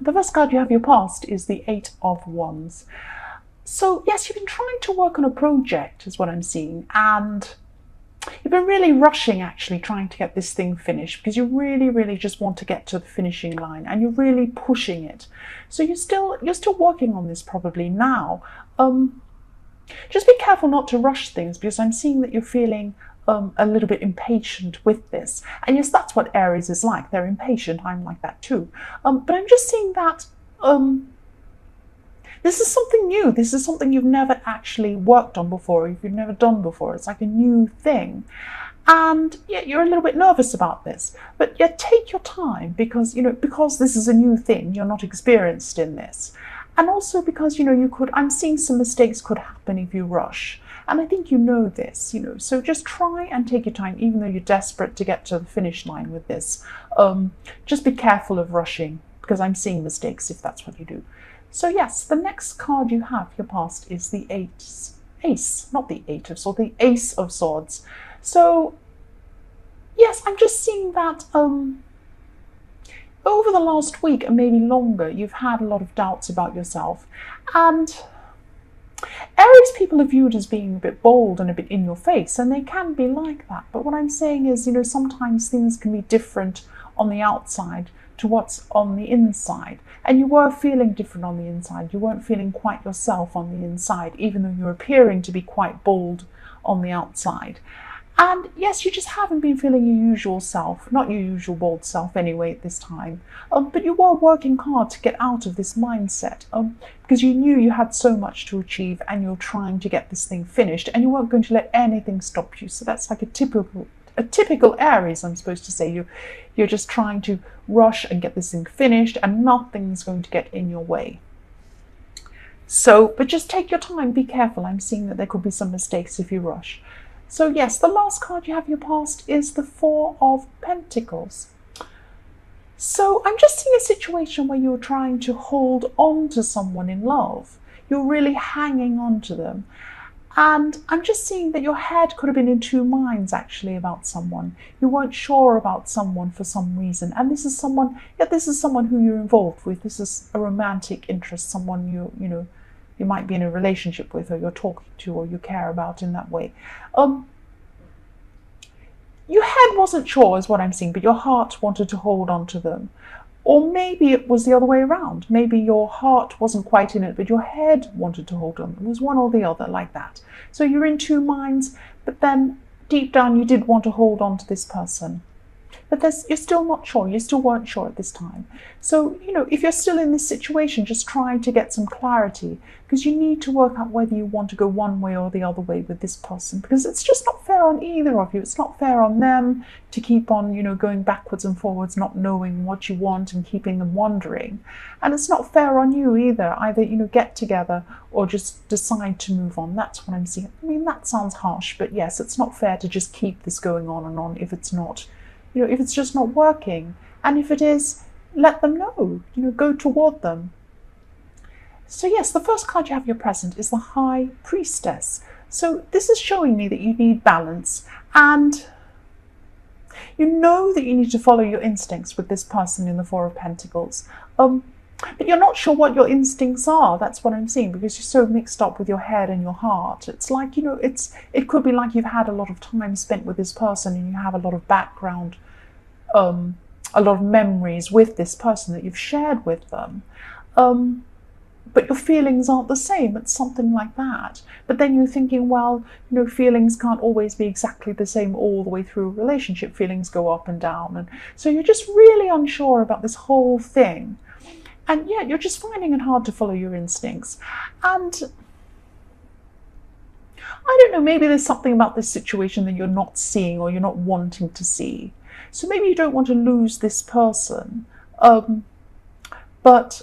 The first card you have your past is the Eight of Wands. So yes, you've been trying to work on a project is what I'm seeing, and you've been really rushing actually trying to get this thing finished because you really just want to get to the finishing line and you're really pushing it. So you're still working on this probably now. Just be careful not to rush things because I'm seeing that you're feeling a little bit impatient with this. And yes, that's what Aries is like. They're impatient. I'm like that too. But I'm just seeing that this is something new. This is something you've never actually worked on before, you've never done before. It's like a new thing. And yeah, you're a little bit nervous about this. But yeah, take your time because, because this is a new thing, you're not experienced in this. And also because, I'm seeing some mistakes could happen if you rush. And I think you know this, so just try and take your time, even though you're desperate to get to the finish line with this. Just be careful of rushing because I'm seeing mistakes if that's what you do. So yes, the next card you have, your past, is the Ace, not the Eight of Swords, the Ace of Swords. So yes, I'm just seeing that over the last week and maybe longer, you've had a lot of doubts about yourself. And Aries people are viewed as being a bit bold and a bit in your face, and they can be like that. But what I'm saying is, sometimes things can be different on the outside to what's on the inside. And you were feeling different on the inside. You weren't feeling quite yourself on the inside, even though you're appearing to be quite bold on the outside. And yes, you just haven't been feeling your usual self, not your usual bold self anyway at this time. But you were working hard to get out of this mindset because you knew you had so much to achieve and you're trying to get this thing finished and you weren't going to let anything stop you. So that's like a typical Aries, I'm supposed to say. You're just trying to rush and get this thing finished and nothing's going to get in your way. So, but just take your time, be careful. I'm seeing that there could be some mistakes if you rush. So yes, the last card you have in your past is the Four of Pentacles. So I'm just seeing a situation where you're trying to hold on to someone in love. You're really hanging on to them. And I'm just seeing that your head could have been in two minds actually about someone. You weren't sure about someone for some reason. And this is someone who you're involved with. This is a romantic interest, someone you might be in a relationship with, or you're talking to, or you care about in that way. Your head wasn't sure is what I'm seeing, but your heart wanted to hold on to them. Or maybe it was the other way around. Maybe your heart wasn't quite in it, but your head wanted to hold on. It was one or the other, like that. So you're in two minds, but then deep down you did want to hold on to this person. But you're still not sure. You still weren't sure at this time. So, if you're still in this situation, just try to get some clarity because you need to work out whether you want to go one way or the other way with this person because it's just not fair on either of you. It's not fair on them to keep on, going backwards and forwards, not knowing what you want and keeping them wondering. And it's not fair on you either. Either, get together or just decide to move on. That's what I'm seeing. I mean, that sounds harsh, but yes, it's not fair to just keep this going on and on if it's not, if it's just not working. And if it is, let them know, go toward them. So yes, the first card you have in your present is the High Priestess. So this is showing me that you need balance and you know that you need to follow your instincts with this person in the Four of Pentacles. But you're not sure what your instincts are. That's what I'm seeing because you're so mixed up with your head and your heart. It's like, it could be like you've had a lot of time spent with this person and you have a lot of background, a lot of memories with this person that you've shared with them. But your feelings aren't the same. It's something like that. But then you're thinking, well, feelings can't always be exactly the same all the way through a relationship. Feelings go up and down. And so you're just really unsure about this whole thing. And yeah, you're just finding it hard to follow your instincts. And I don't know, maybe there's something about this situation that you're not seeing or you're not wanting to see. So maybe you don't want to lose this person, but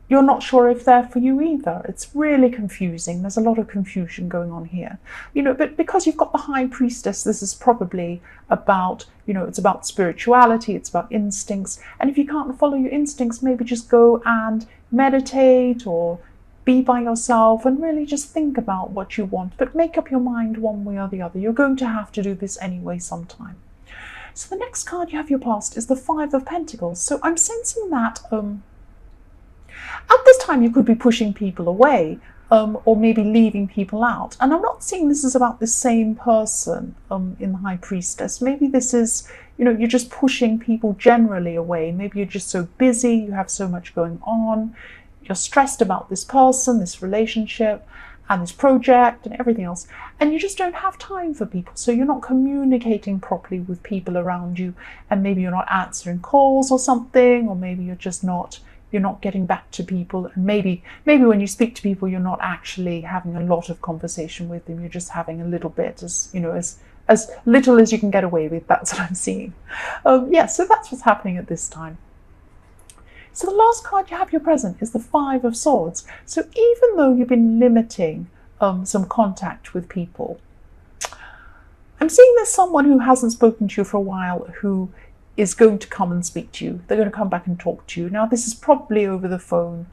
you're not sure if they're for you either. It's really confusing. There's a lot of confusion going on here. But because you've got the High Priestess, this is probably about, it's about spirituality, it's about instincts. And if you can't follow your instincts, maybe just go and meditate or be by yourself and really just think about what you want. But make up your mind one way or the other. You're going to have to do this anyway sometime. So the next card you have your past is the Five of Pentacles. So I'm sensing that At this time, you could be pushing people away, or maybe leaving people out. And I'm not saying this is about the same person in the High Priestess. Maybe this is, you're just pushing people generally away. Maybe you're just so busy, you have so much going on, you're stressed about this person, this relationship, and this project and everything else, and you just don't have time for people. So you're not communicating properly with people around you, and maybe you're not answering calls or something, or maybe you're just not getting back to people, and maybe when you speak to people, you're not actually having a lot of conversation with them. You're just having a little bit, as little as you can get away with. That's what I'm seeing. Yeah, so that's what's happening at this time. So the last card you have your present is the Five of Swords. So even though you've been limiting some contact with people, I'm seeing there's someone who hasn't spoken to you for a while who is going to come and speak to you. They're going to come back and talk to you. Now, this is probably over the phone,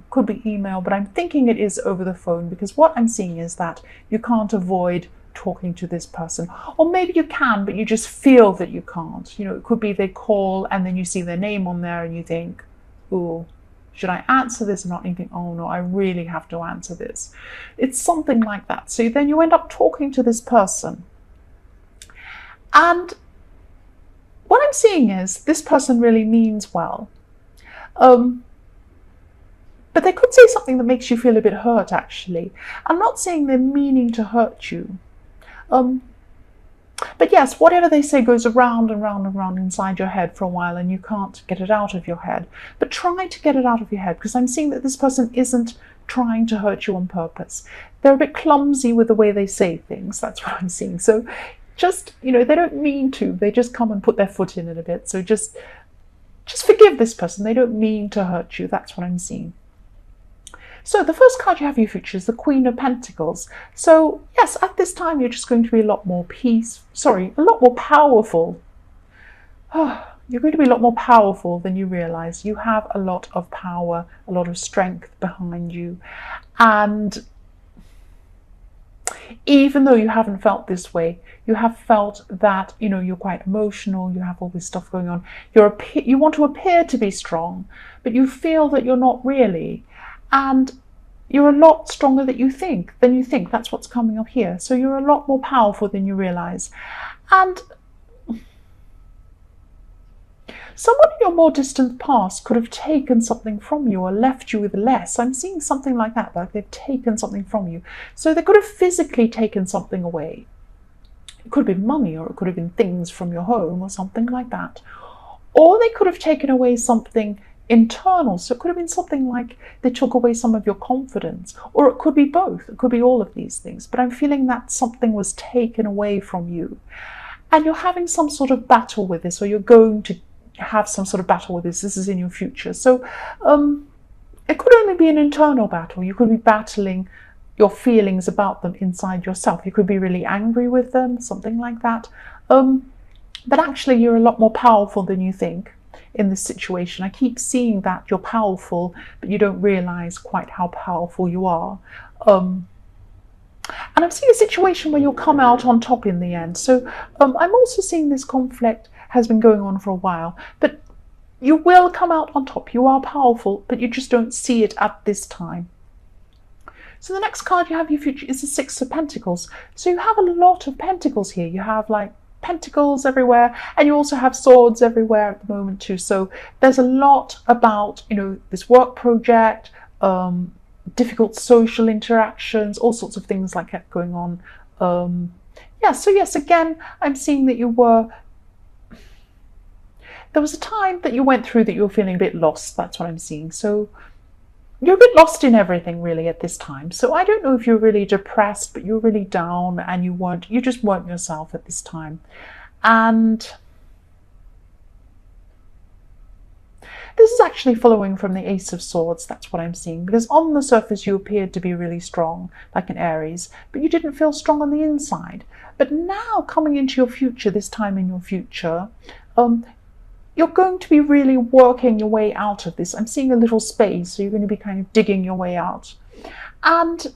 could be email, but I'm thinking it is over the phone, because what I'm seeing is that you can't avoid talking to this person. Or maybe you can, but you just feel that you can't. It could be they call and then you see their name on there and you think, oh, should I answer this or not? And you think, oh no, I really have to answer this. It's something like that. So then you end up talking to this person. And what I'm seeing is this person really means well. But they could say something that makes you feel a bit hurt, actually. I'm not saying they're meaning to hurt you. But yes, whatever they say goes around and round and round inside your head for a while, and you can't get it out of your head. But try to get it out of your head, because I'm seeing that this person isn't trying to hurt you on purpose. They're a bit clumsy with the way they say things. That's what I'm seeing. So just, they don't mean to. They just come and put their foot in it a bit. So just forgive this person. They don't mean to hurt you. That's what I'm seeing. So the first card you have in your future is the Queen of Pentacles. So yes, at this time, you're just going to be a lot more powerful. You're going to be a lot more powerful than you realize. You have a lot of power, a lot of strength behind you. And even though you haven't felt this way, you have felt that, you're quite emotional, you have all this stuff going on. You want to appear to be strong, but you feel that you're not really. And you're a lot stronger than you think. That's what's coming up here. So you're a lot more powerful than you realize. And someone in your more distant past could have taken something from you or left you with less. I'm seeing something like that, like they've taken something from you. So they could have physically taken something away. It could have been money, or it could have been things from your home or something like that. Or they could have taken away something internal. So it could have been something like they took away some of your confidence, or it could be both. It could be all of these things. But I'm feeling that something was taken away from you. And you're having some sort of battle with this, or you're going to have some sort of battle with this. This is in your future. So it could only be an internal battle. You could be battling your feelings about them inside yourself. You could be really angry with them, something like that. But actually, you're a lot more powerful than you think in this situation. I keep seeing that you're powerful, but you don't realize quite how powerful you are. And I'm seeing a situation where you'll come out on top in the end. So I'm also seeing this conflict has been going on for a while, but you will come out on top. You are powerful, but you just don't see it at this time. So the next card you have in your future is the Six of Pentacles. So you have a lot of pentacles here. You have like pentacles everywhere, and you also have swords everywhere at the moment too. So there's a lot about, this work project, difficult social interactions, all sorts of things like that going on. So yes, again, I'm seeing that there was a time that you went through that you were feeling a bit lost. That's what I'm seeing. So you're a bit lost in everything really at this time. So I don't know if you're really depressed, but you're really down and you just weren't yourself at this time. And this is actually following from the Ace of Swords. That's what I'm seeing, because on the surface you appeared to be really strong, like an Aries, but you didn't feel strong on the inside. But now coming into your future, this time in your future, you're going to be really working your way out of this. I'm seeing a little space, so you're going to be kind of digging your way out. And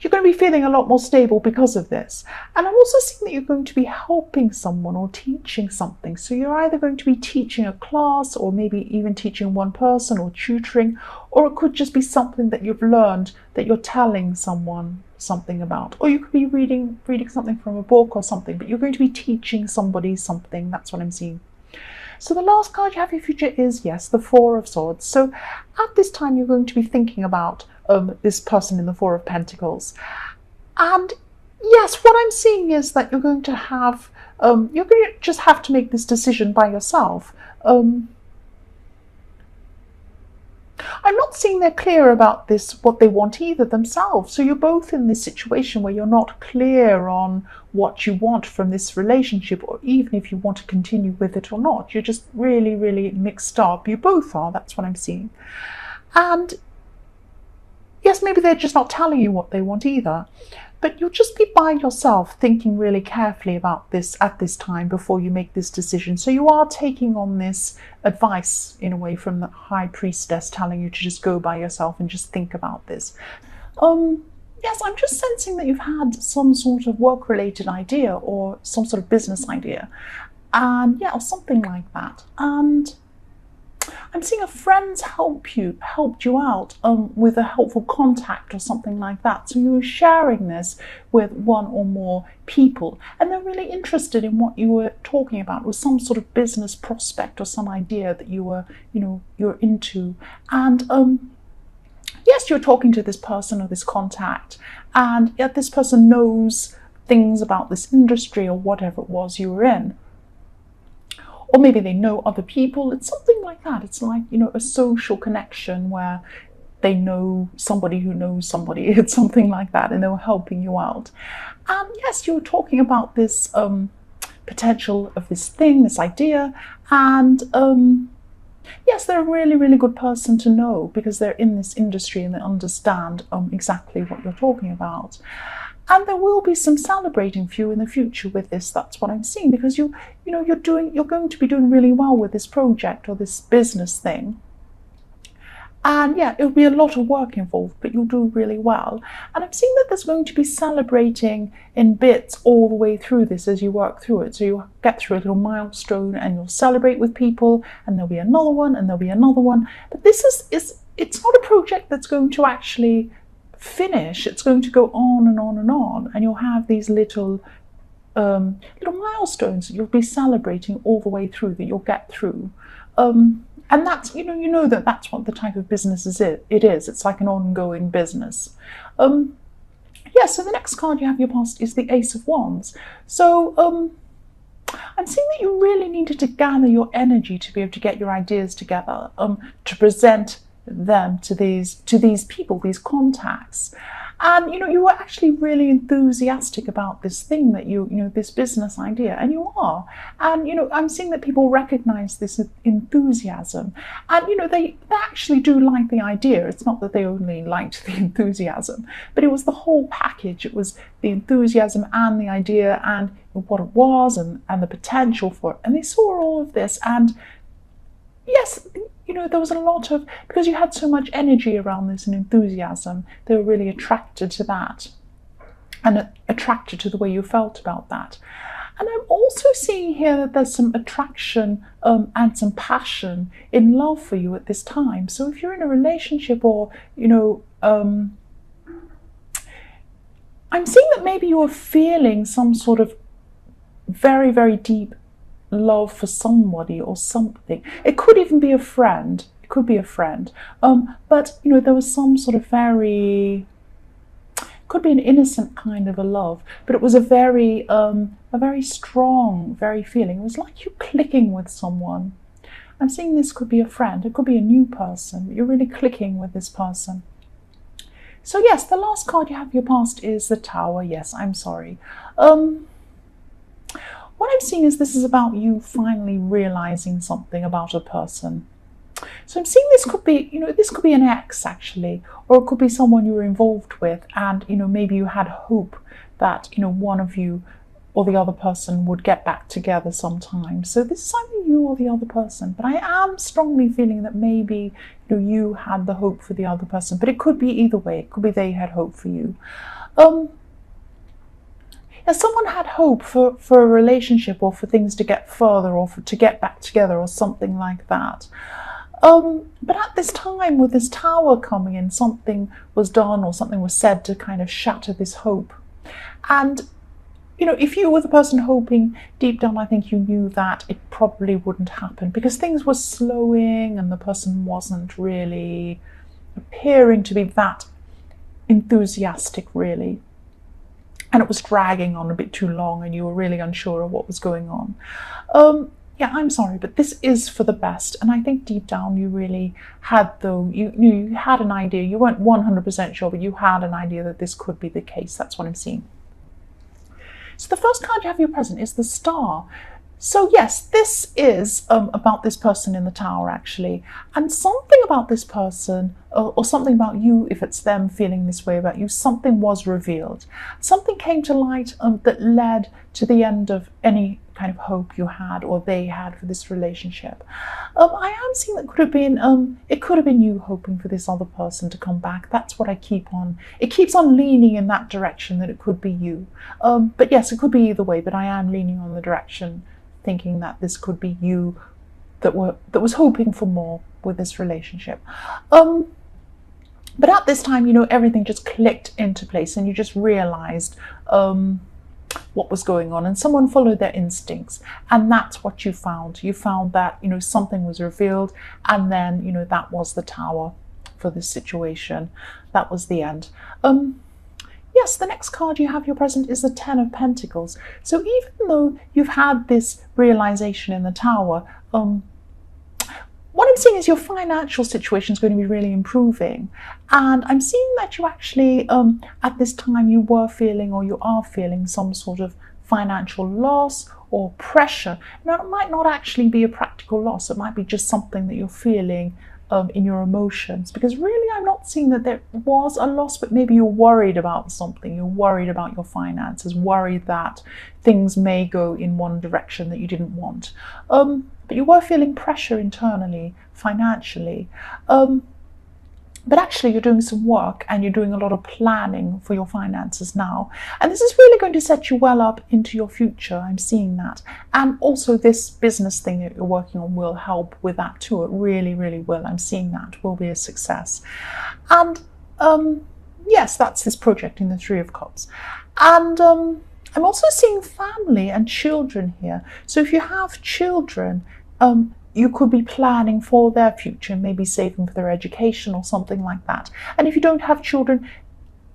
You're going to be feeling a lot more stable because of this. And I'm also seeing that you're going to be helping someone or teaching something. So you're either going to be teaching a class, or maybe even teaching one person, or tutoring, or it could just be something that you've learned that you're telling someone something about. Or you could be reading something from a book or something, but you're going to be teaching somebody something. That's what I'm seeing. So the last card you have for your future is, yes, the Four of Swords. So at this time, you're going to be thinking about this person in the Four of Pentacles. And yes, what I'm seeing is that you're going to have, you're going to just have to make this decision by yourself. I'm not seeing they're clear about this, what they want either themselves. So you're both in this situation where you're not clear on what you want from this relationship, or even if you want to continue with it or not. You're just really, really mixed up. You both are. That's what I'm seeing. And yes, maybe they're just not telling you what they want either. But you'll just be by yourself thinking really carefully about this at this time before you make this decision. So you are taking on this advice in a way from the High Priestess, telling you to just go by yourself and just think about this. Yes, I'm just sensing that you've had some sort of work-related idea or some sort of business idea. And yeah, or something like that. And I'm seeing a friend's helped you out with a helpful contact or something like that. So you were sharing this with one or more people, and they're really interested in what you were talking about. It was some sort of business prospect or some idea that you were, you're into. And yes, you're talking to this person or this contact, and yet this person knows things about this industry or whatever it was you were in. Or maybe they know other people. It's something like that. It's like, a social connection where they know somebody who knows somebody. It's something like that, and they were helping you out. And yes, you were talking about this potential of this thing, this idea. And yes, they're a really, really good person to know because they're in this industry and they understand exactly what you're talking about. And there will be some celebrating for you in the future with this. That's what I'm seeing, because you're going to be doing really well with this project or this business thing. And yeah, it'll be a lot of work involved, but you'll do really well. And I'm seeing that there's going to be celebrating in bits all the way through this as you work through it. So you'll get through a little milestone and you'll celebrate with people, and there'll be another one, and there'll be another one. But this it's not a project that's going to actually finish. It's going to go on and on and on, and you'll have these little milestones that you'll be celebrating all the way through, that you'll get through. And that's, that's what the type of business it is. It's like an ongoing business. Yeah, so the next card you have your past is the Ace of Wands. So I'm seeing that you really needed to gather your energy to be able to get your ideas together, to present them to these people, these contacts. And you were actually really enthusiastic about this thing that this business idea, and you are. And I'm seeing that people recognize this enthusiasm, and they actually do like the idea. It's not that they only liked the enthusiasm, but it was the whole package. It was the enthusiasm and the idea and what it was and the potential for it. And they saw all of this, and yes, there was a lot of, because you had so much energy around this and enthusiasm, they were really attracted to that and attracted to the way you felt about that. And I'm also seeing here that there's some attraction and some passion in love for you at this time. So if you're in a relationship or, I'm seeing that maybe you're feeling some sort of very, very deep love for somebody or something. It could even be a friend. It could be a friend. But there was some sort of could be an innocent kind of a love, but it was a very strong, very feeling. It was like you clicking with someone. I'm seeing this could be a friend. It could be a new person. You're really clicking with this person. So yes, the last card you have your past is the Tower. Yes, I'm sorry. What I'm seeing is this is about you finally realizing something about a person. So I'm seeing this could be, this could be an ex actually, or it could be someone you were involved with, and maybe you had hope that one of you or the other person would get back together sometime. So this is either you or the other person. But I am strongly feeling that maybe you had the hope for the other person. But it could be either way. It could be they had hope for you. Someone had hope for a relationship, or for things to get further, or to get back together, or something like that. But at this time, with this tower coming in, something was done or something was said to kind of shatter this hope. And if you were the person hoping, deep down I think you knew that it probably wouldn't happen, because things were slowing and the person wasn't really appearing to be that enthusiastic, really. And it was dragging on a bit too long and you were really unsure of what was going on. Yeah, I'm sorry, but this is for the best. And I think deep down you really had, though, you had an idea. You weren't 100% sure, but you had an idea that this could be the case. That's what I'm seeing. So the first card you have your present is the Star. So yes, this is about this person in the Tower, actually. And something about this person, or something about you, if it's them feeling this way about you, something was revealed. Something came to light that led to the end of any kind of hope you had, or they had, for this relationship. I am seeing that it could have been you hoping for this other person to come back. That's what I keep on. It keeps on leaning in that direction, that it could be you. But yes, it could be either way. But I am leaning on the direction, thinking that this could be you that was hoping for more with this relationship. But at this time, everything just clicked into place, and you just realized what was going on, and someone followed their instincts, and that's what you found. You found that something was revealed, and then that was the Tower for this situation. That was the end. Yes, the next card you have your present is the Ten of Pentacles. So even though you've had this realization in the Tower, what I'm seeing is your financial situation is going to be really improving. And I'm seeing that you actually, at this time, you were feeling, or you are feeling, some sort of financial loss or pressure. Now, it might not actually be a practical loss. It might be just something that you're feeling in your emotions. Because really, I'm not seeing that there was a loss, but maybe you're worried about something. You're worried about your finances, worried that things may go in one direction that you didn't want. But you were feeling pressure internally, financially. But actually you're doing some work, and you're doing a lot of planning for your finances now. And this is really going to set you well up into your future. I'm seeing that. And also this business thing that you're working on will help with that too. It really, really will. I'm seeing that will be a success. And yes, that's this project in the Three of Cups. And I'm also seeing family and children here. So if you have children, you could be planning for their future, maybe saving for their education or something like that. And if you don't have children,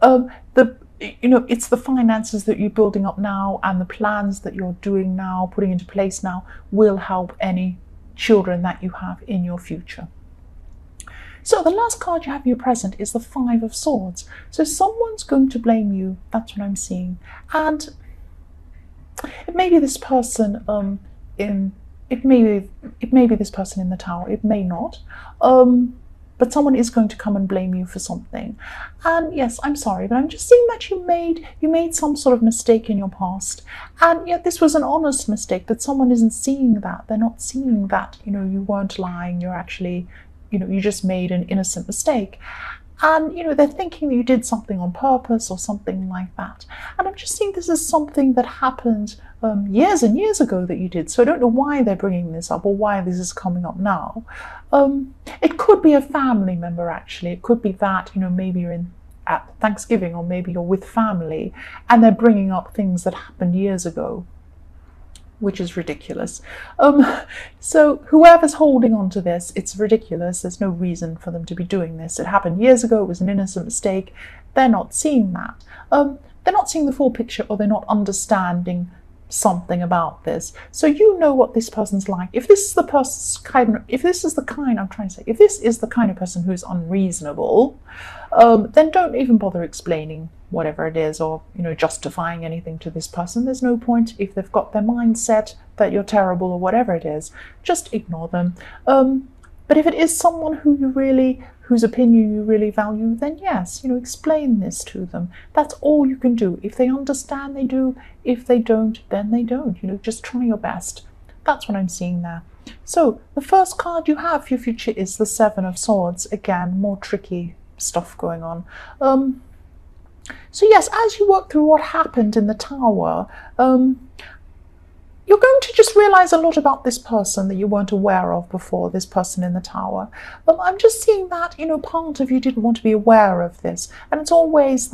it's the finances that you're building up now, and the plans that you're doing now, putting into place now, will help any children that you have in your future. So the last card you have in your present is the Five of Swords. So someone's going to blame you. That's what I'm seeing. And it may be this person it may be this person in the Tower. It may not. But someone is going to come and blame you for something. And yes, I'm sorry, but I'm just seeing that you made some sort of mistake in your past. And yet this was an honest mistake, that someone isn't seeing that. They're not seeing that, you weren't lying. You're actually, you just made an innocent mistake. And, they're thinking that you did something on purpose or something like that. And I'm just seeing this is something that happened years and years ago that you did. So I don't know why they're bringing this up, or why this is coming up now. It could be a family member, actually. It could be that, maybe you're at Thanksgiving, or maybe you're with family, and they're bringing up things that happened years ago, which is ridiculous. So whoever's holding on to this, it's ridiculous. There's no reason for them to be doing this. It happened years ago. It was an innocent mistake. They're not seeing that. They're not seeing the full picture, or they're not understanding something about this. So what this person's like. If this is the kind of person who's unreasonable, then don't even bother explaining whatever it is, or justifying anything to this person. There's no point. If they've got their mindset that you're terrible or whatever it is, just ignore them. But if it is someone whose opinion you really value, then yes, explain this to them. That's all you can do. If they understand, they do. If they don't, then they don't. Just try your best. That's what I'm seeing there. So the first card you have for your future is the Seven of Swords. Again, more tricky stuff going on. So yes, as you work through what happened in the Tower, you're going to just realize a lot about this person that you weren't aware of before, this person in the Tower. I'm just seeing that, part of you didn't want to be aware of this. And it's always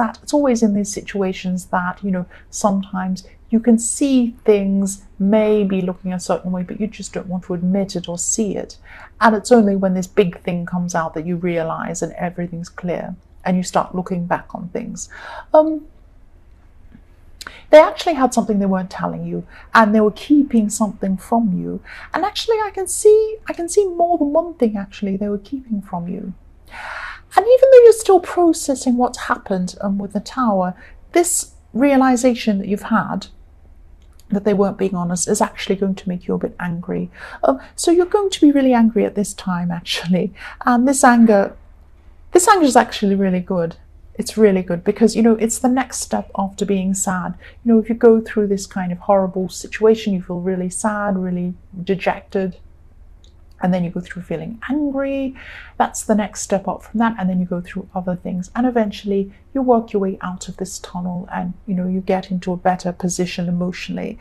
in these situations that, sometimes you can see things maybe looking a certain way, but you just don't want to admit it or see it. And it's only when this big thing comes out that you realize and everything's clear and you start looking back on things. They actually had something they weren't telling you, and they were keeping something from you. And actually, I can see more than one thing actually they were keeping from you. And even though you're still processing what's happened with the Tower, this realization that you've had that they weren't being honest is actually going to make you a bit angry. So you're going to be really angry at this time actually, and this anger is actually really good. It's really good because, it's the next step after being sad. If you go through this kind of horrible situation, you feel really sad, really dejected, and then you go through feeling angry. That's the next step up from that, and then you go through other things, and eventually you work your way out of this tunnel, and you get into a better position emotionally.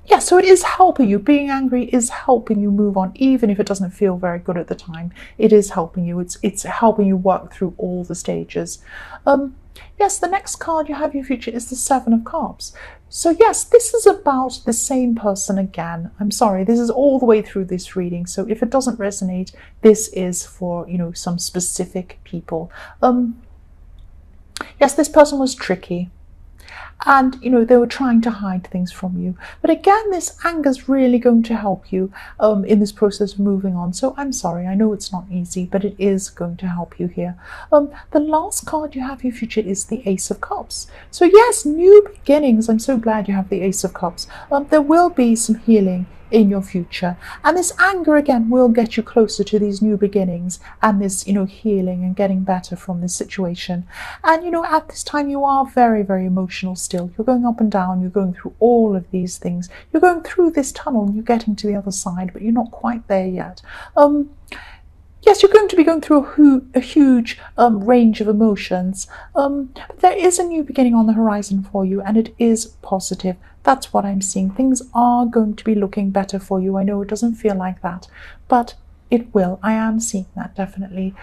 Yeah, so it is helping you. Being angry is helping you move on, even if it doesn't feel very good at the time. It is helping you. It's helping you work through all the stages. Yes, the next card you have in your future is the Seven of Cups. So yes, this is about the same person again. I'm sorry, this is all the way through this reading. So if it doesn't resonate, this is for, some specific people. Yes, this person was tricky. And, they were trying to hide things from you. But again, this anger is really going to help you in this process of moving on. So I'm sorry, I know it's not easy, but it is going to help you here. The last card you have in your future is the Ace of Cups. So yes, new beginnings. I'm so glad you have the Ace of Cups. There will be some healing in your future, and this anger again will get you closer to these new beginnings and this healing and getting better from this situation. And at this time you are very, very emotional still. You're going up and down, you're going through all of these things, you're going through this tunnel and you're getting to the other side, but you're not quite there yet. Yes, you're going to be going through a huge range of emotions, but there is a new beginning on the horizon for you, and it is positive. That's what I'm seeing. Things are going to be looking better for you. I know it doesn't feel like that, but it will. I am seeing that, definitely.